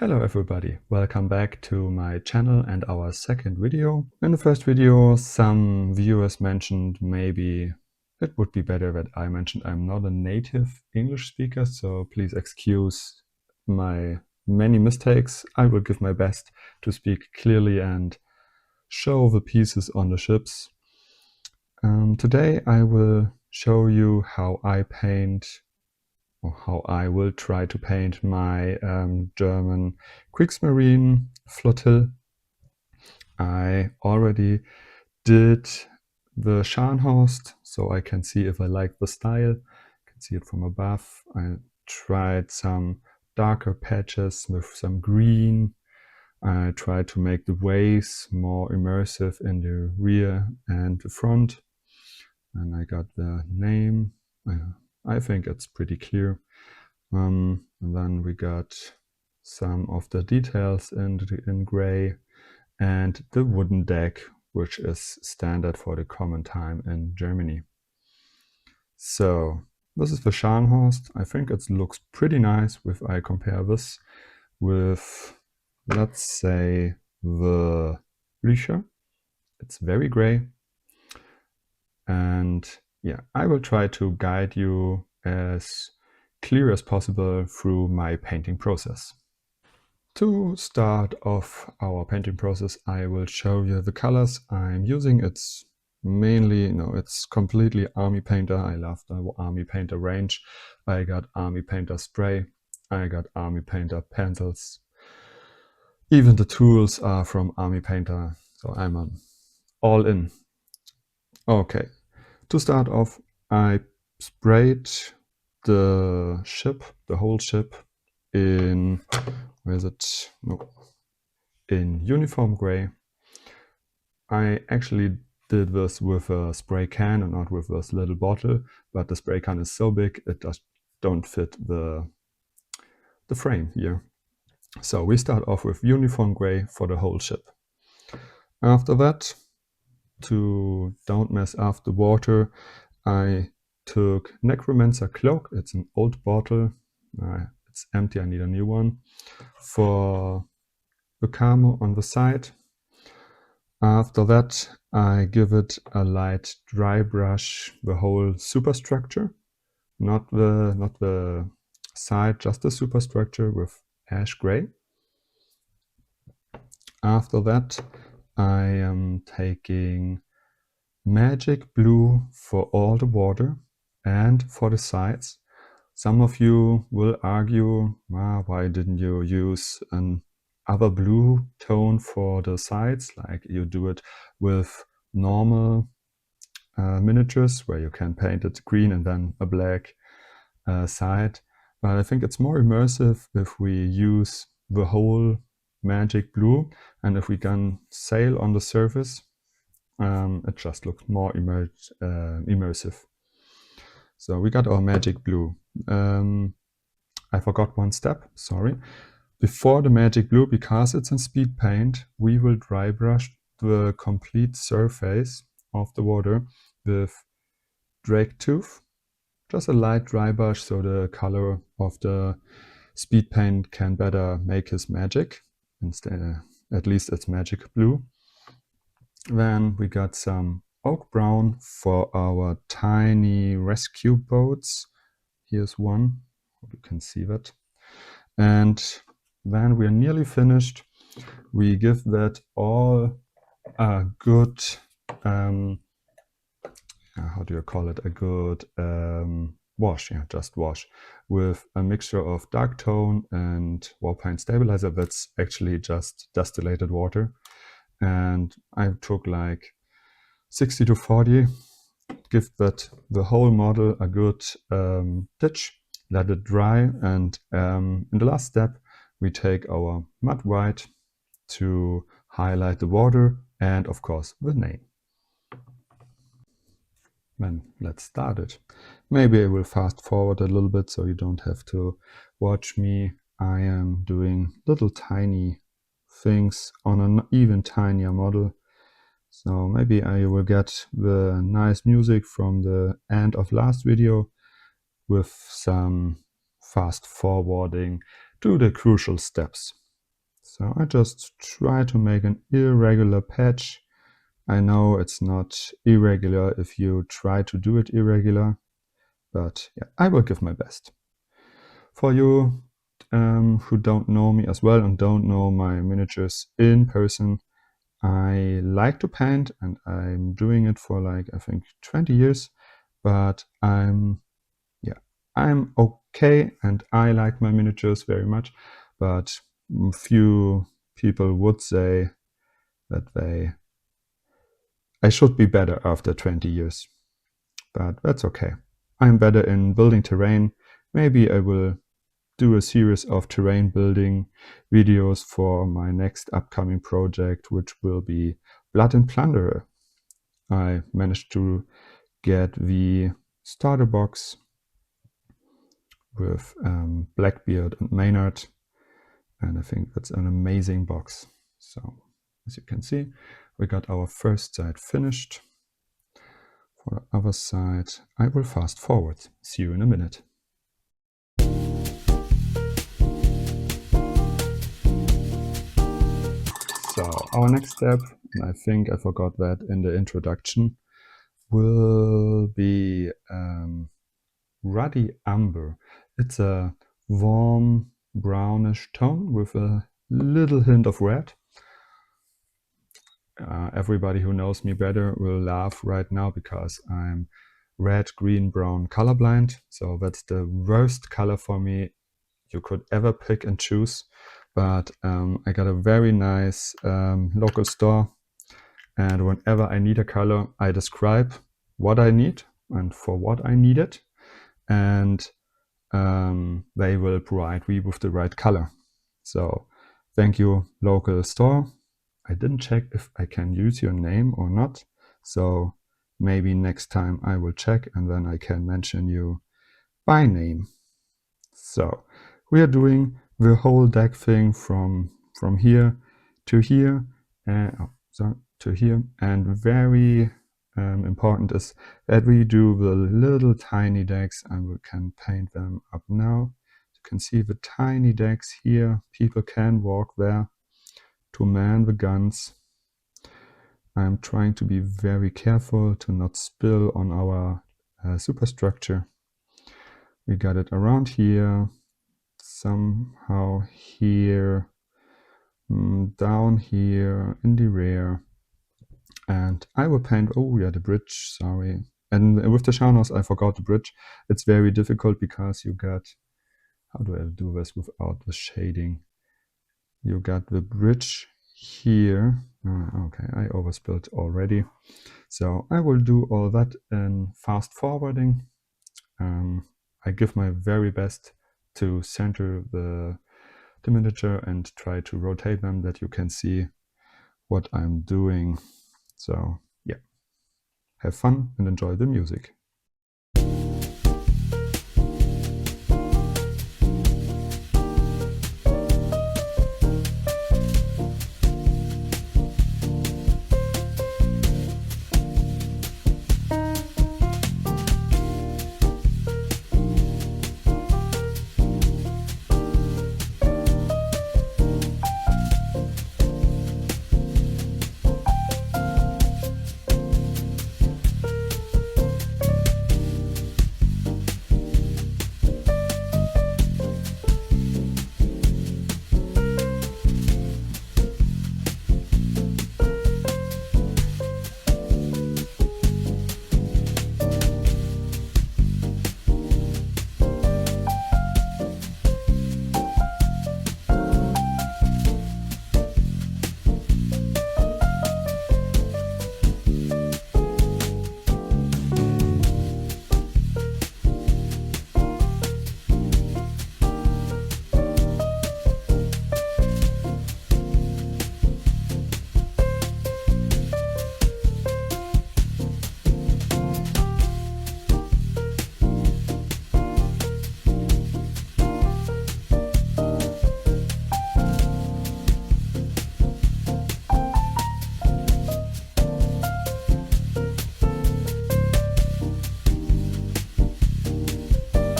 Hello everybody, welcome back to my channel and our second video. In the first video some viewers mentioned maybe it would be better that I mentioned I'm not a native English speaker, so please excuse my many mistakes. I will give my best to speak clearly and show the pieces on the ships. Today I will show you how I paint, or how I will try to paint my German Kriegsmarine flotille. I already did the Scharnhorst, so I can see if I like the style. I can see it from above. I tried some darker patches with some green. I tried to make the waves more immersive in the rear and the front. And I got the name. I think it's pretty clear. And then we got some of the details in gray and the wooden deck, which is standard for the common time in Germany. So this is the Scharnhorst. I think it looks pretty nice if I compare this with, let's say, the Blücher. It's very gray. And yeah, I will try to guide you as clear as possible through my painting process. To start off our painting process, I will show you the colors I'm using. It's mainly, it's completely Army Painter. I love the Army Painter range. I got Army Painter spray. I got Army Painter pencils. Even the tools are from Army Painter, so I'm all in. Okay, to start off, I sprayed the ship, the whole ship, in, where is it? No, in uniform gray. I actually did this with a spray can and not with this little bottle, but the spray can is so big it just don't fit the frame here. So we start off with uniform gray for the whole ship. After that, to don't mess up the water, I took Necromancer Cloak. It's an old bottle. It's empty, I need a new one. For the camo on the side. After that, I give it a light dry brush, the whole superstructure. Not the side, just the superstructure with ash gray. After that, I am taking magic blue for all the water and for the sides. Some of you will argue, why didn't you use an other blue tone for the sides, like you do it with normal miniatures where you can paint it green and then a black side. But I think it's more immersive if we use the whole magic blue, and if we can sail on the surface, it just looks more immersive. So we got our magic blue. I forgot one step, sorry. Before the magic blue, because it's in speed paint, we will dry brush the complete surface of the water with drake tooth. Just a light dry brush so the color of the speed paint can better make his magic. Instead, at least it's magic blue. Then we got some oak brown for our tiny rescue boats. Here's one, you can see that. And then we're nearly finished. We give that all a good, how do you call it? A good wash, yeah, just wash, with a mixture of dark tone and Warpaint Stabilizer. That's actually just distillated water. And I took like 60 to 40, give that the whole model a good ditch, let it dry, and in the last step we take our mud white to highlight the water and of course the name. Then let's start it. Maybe I will fast forward a little bit so you don't have to watch me. I am doing little tiny things on an even tinier model. So maybe I will get the nice music from the end of last video with some fast forwarding to the crucial steps. So I just try to make an irregular patch. I know it's not irregular if you try to do it irregular, but yeah, I will give my best. For you who don't know me as well and don't know my miniatures in person, I like to paint and I'm doing it for like, I think 20 years, but I'm okay and I like my miniatures very much, but few people would say that I should be better after 20 years, but that's okay. I'm better in building terrain. Maybe I will do a series of terrain building videos for my next upcoming project, which will be Blood and Plunder. I managed to get the starter box with Blackbeard and Maynard, and I think that's an amazing box. So as you can see, we got our first side finished. For the other side, I will fast forward. See you in a minute. So our next step, and I think I forgot that in the introduction, will be Ruddy Umber. It's a warm brownish tone with a little hint of red. Everybody who knows me better will laugh right now because I'm red, green, brown colorblind. So that's the worst color for me you could ever pick and choose. But I got a very nice local store, and whenever I need a color, I describe what I need and for what I need it, and they will provide me with the right color. So thank you, local store. I didn't check if I can use your name or not, so maybe next time I will check and then I can mention you by name. So we are doing the whole deck thing from here to here, to here, and very important is that we do the little tiny decks, and we can paint them up now. You can see the tiny decks here. People can walk there to man the guns. I'm trying to be very careful to not spill on our superstructure. We got it around here, somehow here, down here in the rear, and I will paint, oh yeah, the bridge, sorry. And with the Shanos, I forgot the bridge. It's very difficult because you got, how do I do this without the shading? You got the bridge here. Okay, I overspilled already. So I will do all that in fast forwarding. I give my very best to center the miniature and try to rotate them that you can see what I'm doing. So yeah, have fun and enjoy the music.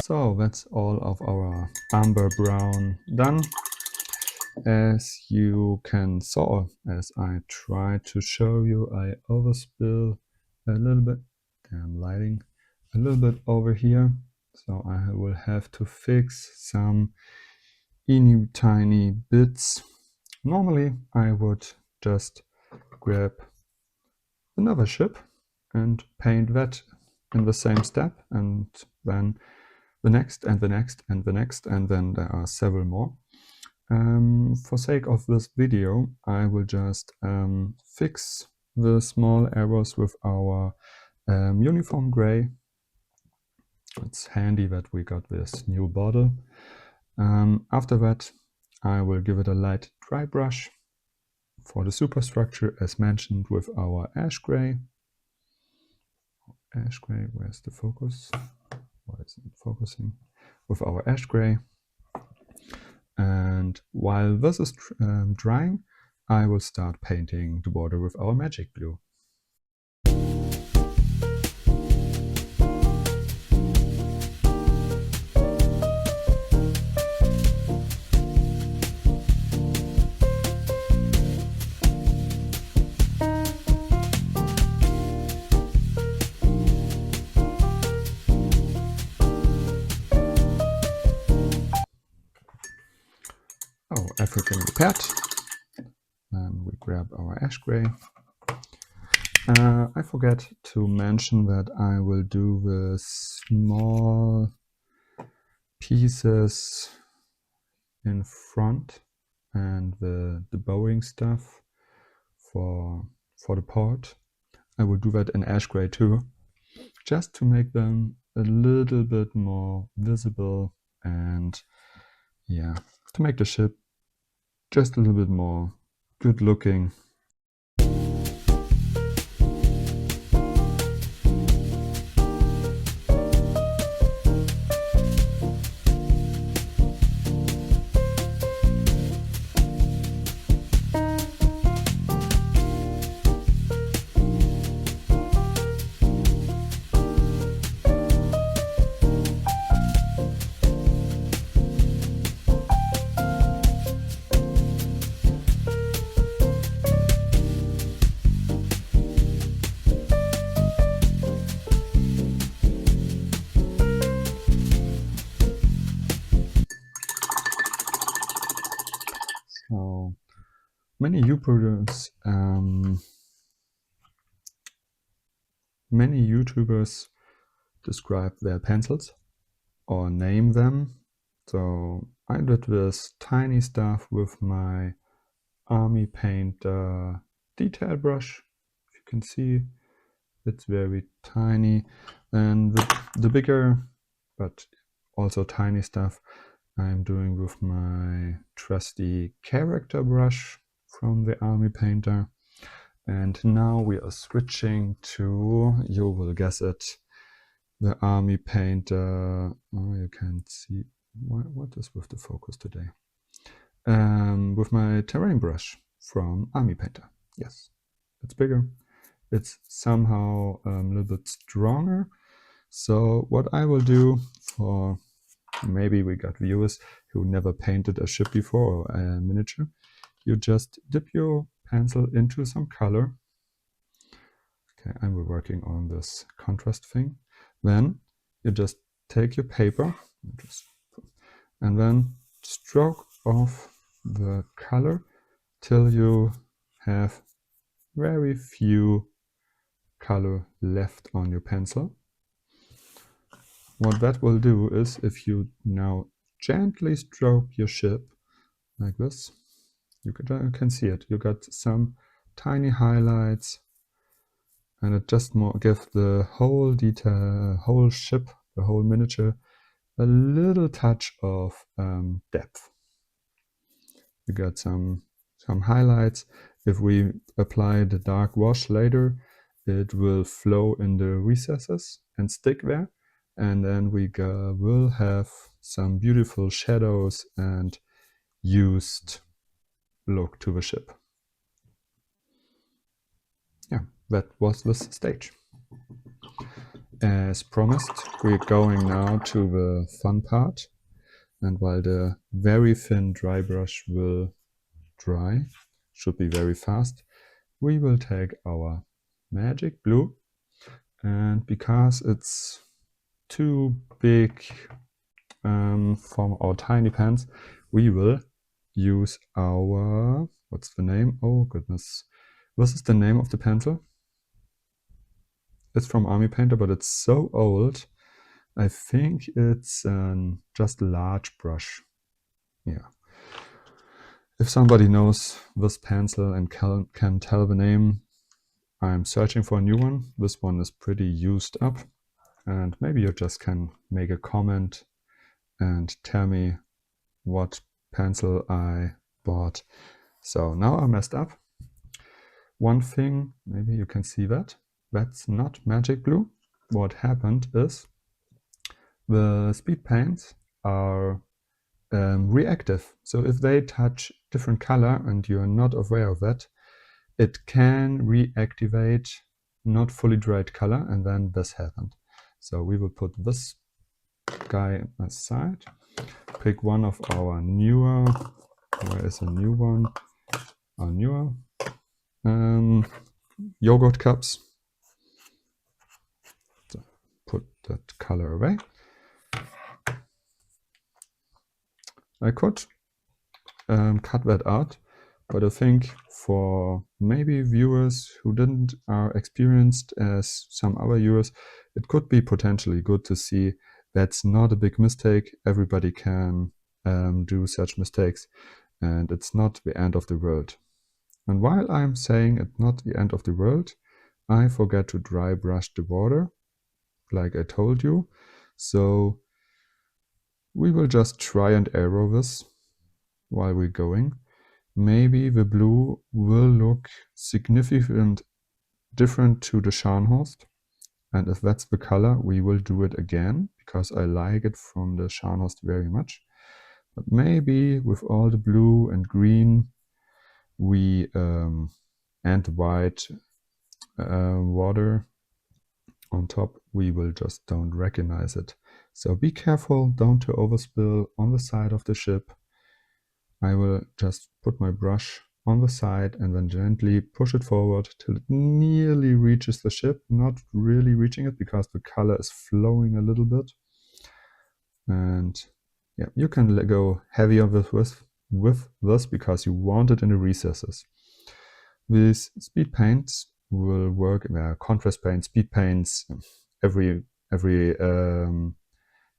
So that's all of our amber brown done. As you can saw, as I try to show you, I overspill a little bit. Damn lighting. A little bit over here. So I will have to fix some teeny tiny bits. Normally I would just grab another ship and paint that in the same step, and then the next and the next and the next, and then there are several more. For sake of this video, I will just fix the small errors with our uniform gray. It's handy that we got this new bottle. After that, I will give it a light dry brush for the superstructure, as mentioned, with our ash gray. Ash gray, where's the focus? Why isn't it focusing? With our ash gray. And while this is drying, I will start painting the border with our magic blue. Oh, African repaired. And we grab our ash gray. I forget to mention that I will do the small pieces in front and the bowing stuff for the port. I will do that in ash gray too, just to make them a little bit more visible, and yeah, to make the ship just a little bit more good looking. So many YouTubers describe their pencils or name them. So I did this tiny stuff with my army paint detail brush. If you can see, it's very tiny. And the bigger but also tiny stuff I'm doing with my trusty character brush from the army painter. And now we are switching to, you will guess it, the army painter. Oh, you can't see. What is with the focus today? With my terrain brush from army painter. Yes, it's bigger. It's somehow a little bit stronger. So what I will do, for maybe we got viewers who never painted a ship before or a miniature, you just dip your pencil into some color. Okay, I'm working on this contrast thing. Then you just take your paper and then stroke off the color till you have very few color left on your pencil. What that will do is, if you now gently stroke your ship like this, you can see it. You got some tiny highlights, and it just more gives the whole detail, whole ship, the whole miniature, a little touch of depth. You got some highlights. If we apply the dark wash later, it will flow in the recesses and stick there. And then we will have some beautiful shadows and used look to the ship. Yeah, that was this stage. As promised, we're going now to the fun part. And while the very thin dry brush will dry. Should be very fast. We will take our magic blue, and because it's too big from our tiny pens, we will use our, what's the name? Oh goodness. What is the name of the pencil? It's from Army Painter, but it's so old. I think it's just a large brush. Yeah. If somebody knows this pencil and can tell the name, I'm searching for a new one. This one is pretty used up. And maybe you just can make a comment and tell me what pencil I bought. So now I messed up. One thing, maybe you can see that. That's not magic blue. What happened is the speed paints are reactive. So if they touch different color and you're not aware of that, it can reactivate not fully dried color, and then this happened. So we will put this guy aside, pick one of our newer, where is a new one? Our newer yogurt cups. So put that color away. I could cut that out, but I think for maybe viewers who didn't are experienced as some other viewers, it could be potentially good to see that's not a big mistake. Everybody can do such mistakes, and it's not the end of the world. And while I'm saying it's not the end of the world, I forget to dry brush the water, like I told you. So we will just try and error this while we're going. Maybe the blue will look significantly different to the Scharnhorst. And if that's the color, we will do it again, because I like it from the Scharnhorst very much. But maybe with all the blue and green, we and white water on top, we will just don't recognize it. So be careful, don't to overspill on the side of the ship. I will just put my brush on the side and then gently push it forward till it nearly reaches the ship, not really reaching it because the color is flowing a little bit. And yeah, you can go heavier with this because you want it in the recesses. These speed paints will work, contrast paints, speed paints. Every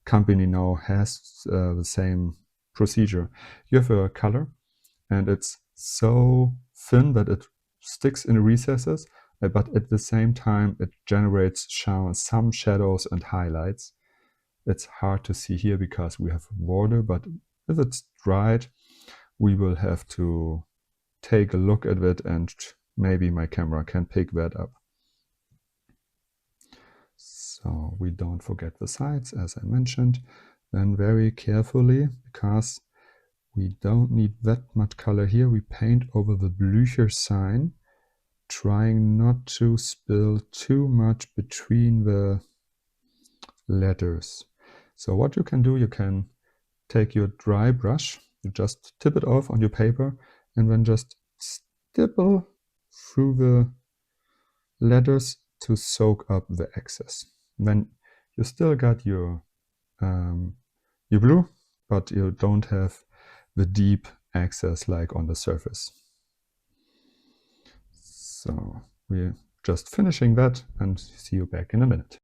company now has the same procedure. You have a color and it's so thin that it sticks in the recesses, but at the same time it generates some shadows and highlights. It's hard to see here because we have water, but if it's dried, we will have to take a look at it, and maybe my camera can pick that up. So we don't forget the sides, as I mentioned. Then very carefully, because we don't need that much color here, we paint over the Blücher sign, trying not to spill too much between the letters. So what you can do, you can take your dry brush, you just tip it off on your paper, and then just stipple through the letters to soak up the excess. Then you still got your blue, but you don't have the deep excess like on the surface. So we're just finishing that and see you back in a minute.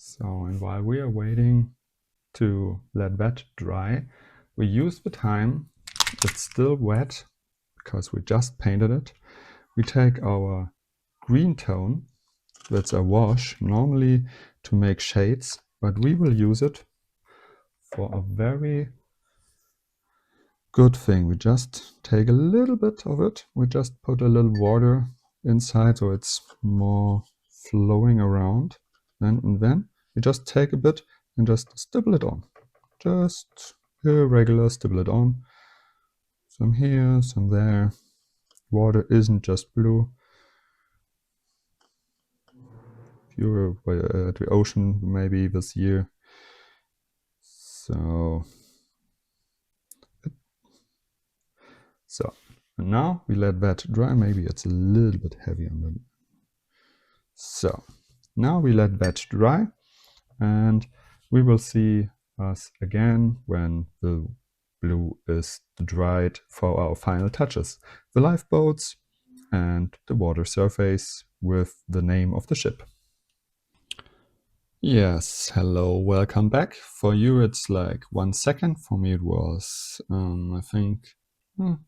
So, and while we are waiting to let that dry, we use the time, it's still wet because we just painted it. We take our green tone, that's a wash, normally to make shades, but we will use it for a very good thing. We just take a little bit of it. We just put a little water inside so it's more flowing around. And then we just take a bit and just stipple it on. Just irregular, stipple it on. Some here, some there. Water isn't just blue. If you were at the ocean maybe this year. So and now we let that dry. Maybe it's a little bit heavy on the. So now we let that dry, and we will see us again when the blue is dried for our final touches. The lifeboats and the water surface with the name of the ship. Yes, hello, welcome back. For you it's like 1 second. For me it was, I think,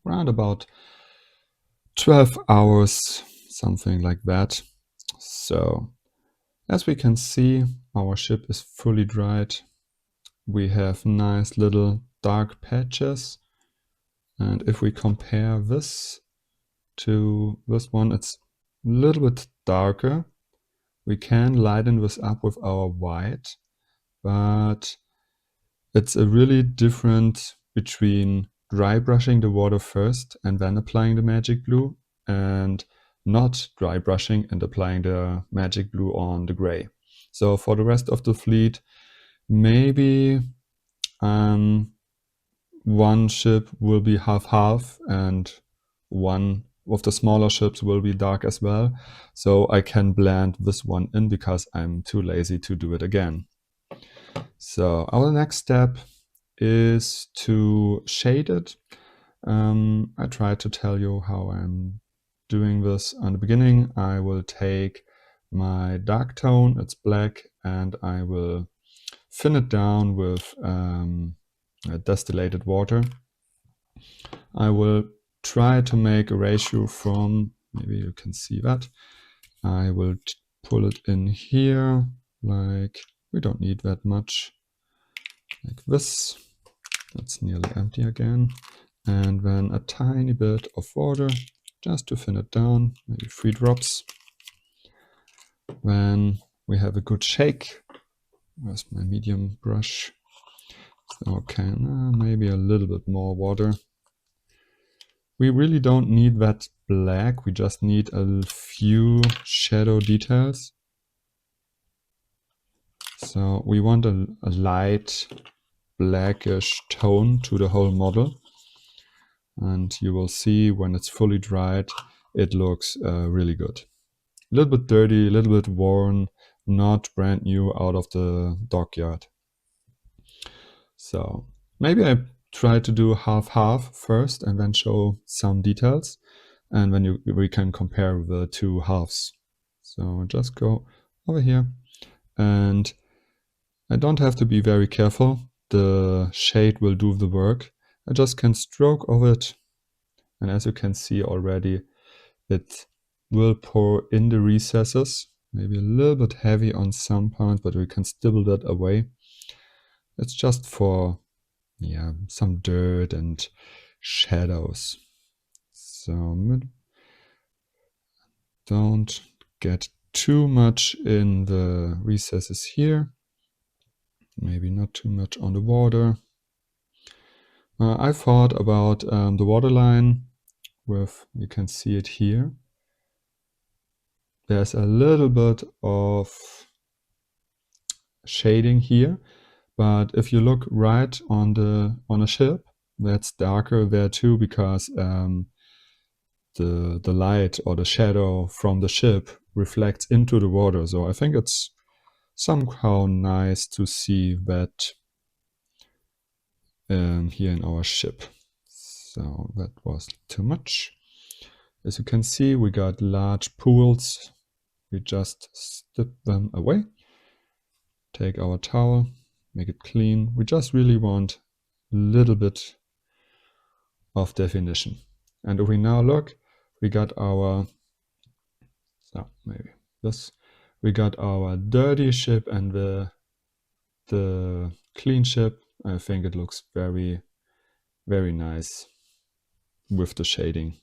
around about 12 hours, something like that. So, as we can see, our ship is fully dried. We have nice little dark patches. And if we compare this to this one, it's a little bit darker. We can lighten this up with our white, but it's a really different between dry brushing the water first and then applying the magic blue, and not dry brushing and applying the magic blue on the gray. So for the rest of the fleet, maybe one ship will be half-half and one of the smaller ships will be dark as well. So I can blend this one in because I'm too lazy to do it again. So our next step is to shade it. I tried to tell you how I'm doing this in the beginning. I will take my dark tone, it's black, and I will thin it down with distillated water. I will try to make a ratio from, maybe you can see that. I will pull it in here, like we don't need that much, like this. That's nearly empty again. And then a tiny bit of water just to thin it down, maybe 3 drops. Then we have a good shake. Where's my medium brush? Okay, maybe a little bit more water. We really don't need that black, we just need a few shadow details. So we want a light blackish tone to the whole model. And you will see when it's fully dried, it looks really good. A little bit dirty, a little bit worn, not brand new out of the dockyard. So maybe I try to do half-half first and then show some details. And then we can compare the two halves. So just go over here. And I don't have to be very careful. The shade will do the work. I just can stroke over it. And as you can see already, it will pour in the recesses. Maybe a little bit heavy on some parts, but we can stipple that away. It's just for some dirt and shadows. So don't get too much in the recesses here. Maybe not too much on the water. I thought about the waterline with, you can see it here. There's a little bit of shading here, but if you look right on a ship, that's darker there too, because the light or the shadow from the ship reflects into the water. So I think it's somehow nice to see that here in our ship. So that was too much. As you can see, we got large pools. We just strip them away. Take our towel, make it clean. We just really want a little bit of definition. And if we now look, we got our, so maybe this, we got our dirty ship and the clean ship I think it looks very, very nice with the shading.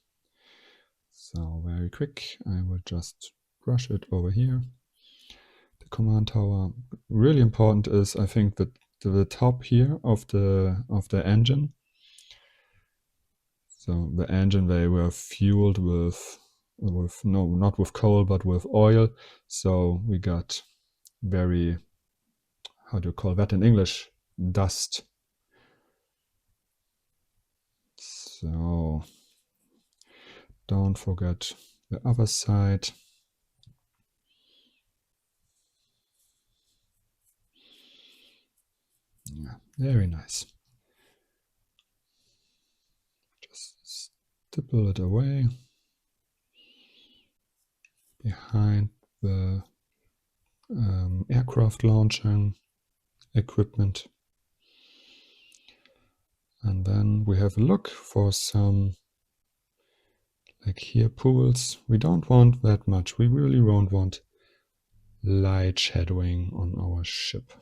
So very quick, I will just brush it over here. The command tower, really important is, I think, that the top here of the engine. So the engine, they were fueled with no, not with coal, but with oil. So we got very, how do you call that in English? Dust. So don't forget the other side. Yeah, very nice. Just stipple it away behind the aircraft launching equipment. And then we have a look for some, like here, pools. We don't want that much. We really won't want light shadowing on our ship.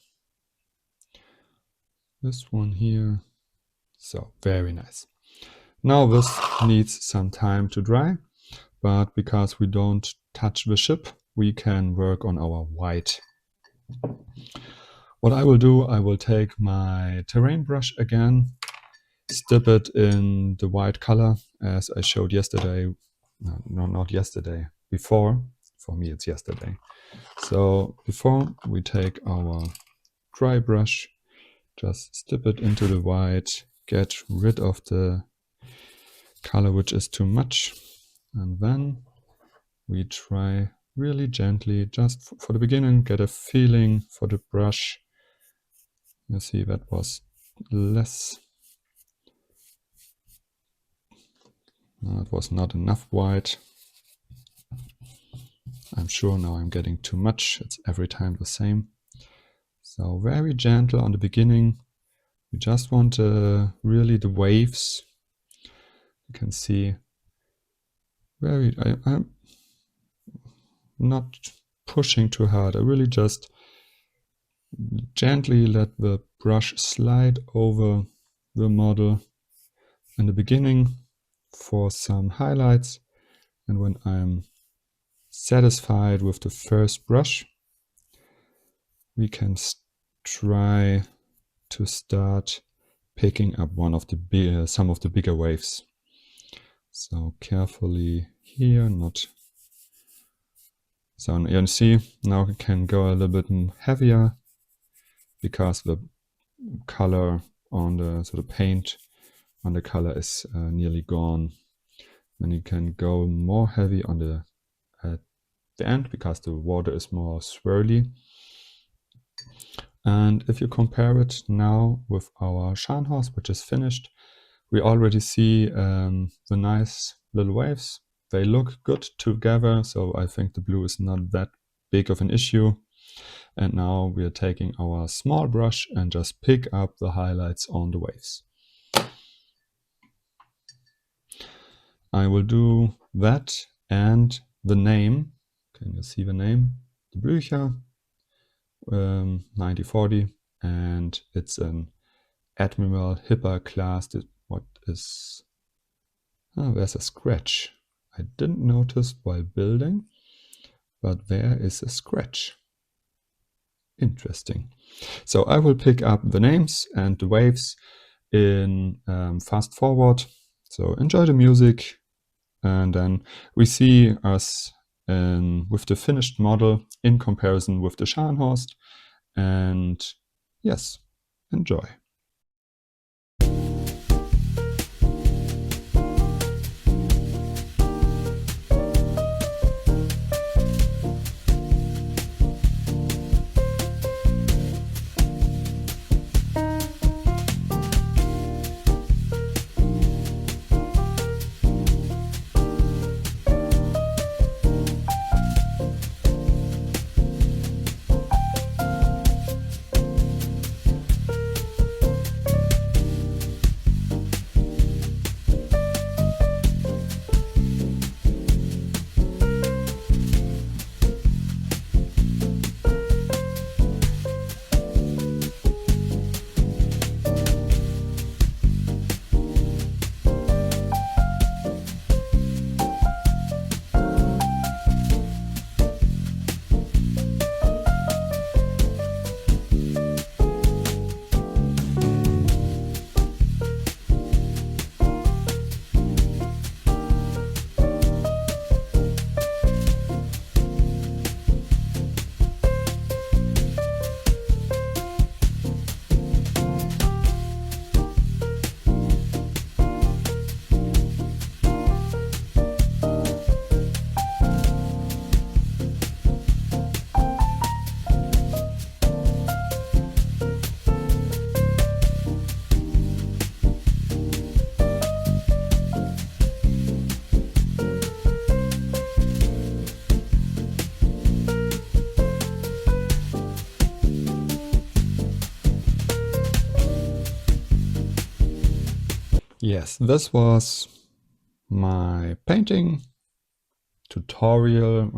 This one here. So very nice. Now this needs some time to dry, but because we don't touch the ship, we can work on our white. What I will do, I will take my terrain brush again, dip it in the white color as I showed yesterday. No, not yesterday, before. For me it's yesterday. So before we take our dry brush, just dip it into the white, get rid of the color which is too much, and then we try really gently, just for the beginning, get a feeling for the brush. You see that was less, no, it was not enough white. I'm sure now I'm getting too much. It's every time the same. So very gentle on the beginning. We just want really the waves. You can see very, I'm not pushing too hard. I really just gently let the brush slide over the model in the beginning for some highlights. And when I'm satisfied with the first brush, we can try to start picking up one of the some of the bigger waves. So carefully here, not. So you see now we can go a little bit heavier because the color on the paint on the color is nearly gone. Then you can go more heavy on the at the end because the water is more swirly. And if you compare it now with our Scharnhorst, which is finished, we already see the nice little waves. They look good together, so I think the blue is not that big of an issue. And now we are taking our small brush and just pick up the highlights on the waves. I will do that and the name. Can you see the name? The Blücher 9040, and it's an Admiral Hipper-class. What is... Oh, there's a scratch. I didn't notice while building, but there is a scratch. Interesting. So I will pick up the names and the waves in fast forward. So enjoy the music, and then we see us with the finished model in comparison with the Scharnhorst. And yes, enjoy. Yes, this was my painting tutorial.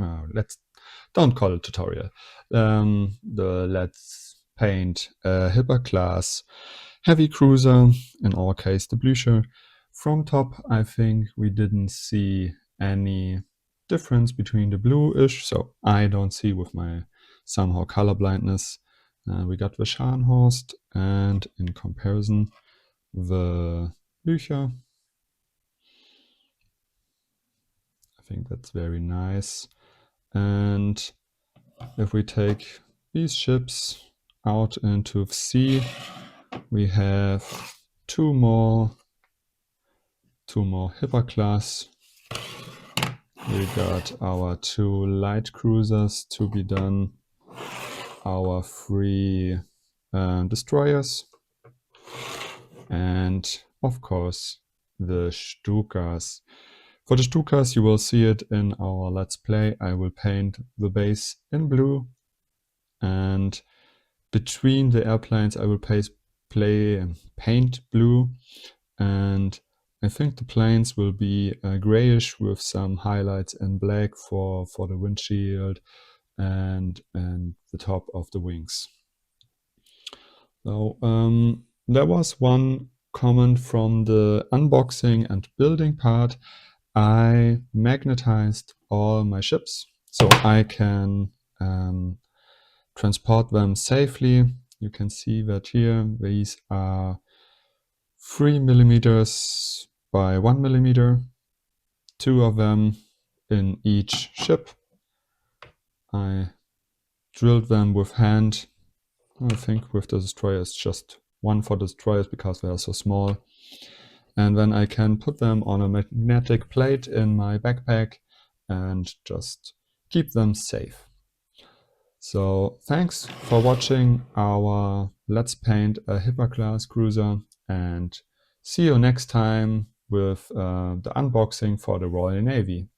Don't call it tutorial. Let's paint a Hipper-class heavy cruiser, in our case the Blücher. From top, I think we didn't see any difference between the bluish, so I don't see with my somehow color blindness. We got the Scharnhorst, and in comparison, the Blücher. I think that's very nice. And if we take these ships out into the sea, we have two more Hipper-class. We got our two light cruisers to be done, our three destroyers, and of course the Stukas. For the Stukas, you will see it in our Let's Play. I will paint the base in blue, and between the airplanes I will paint blue, and I think the planes will be grayish with some highlights in black for the windshield and the top of the wings. So there was one comment from the unboxing and building part. I magnetized all my ships so I can transport them safely. You can see that here. These are 3 millimeters by 1 millimeter, two of them in each ship. I drilled them with hand. I think with the destroyers, just one for the destroyers because they are so small. And then I can put them on a magnetic plate in my backpack and just keep them safe. So thanks for watching our Let's Paint a Hipper-class cruiser, and see you next time with the unboxing for the Royal Navy.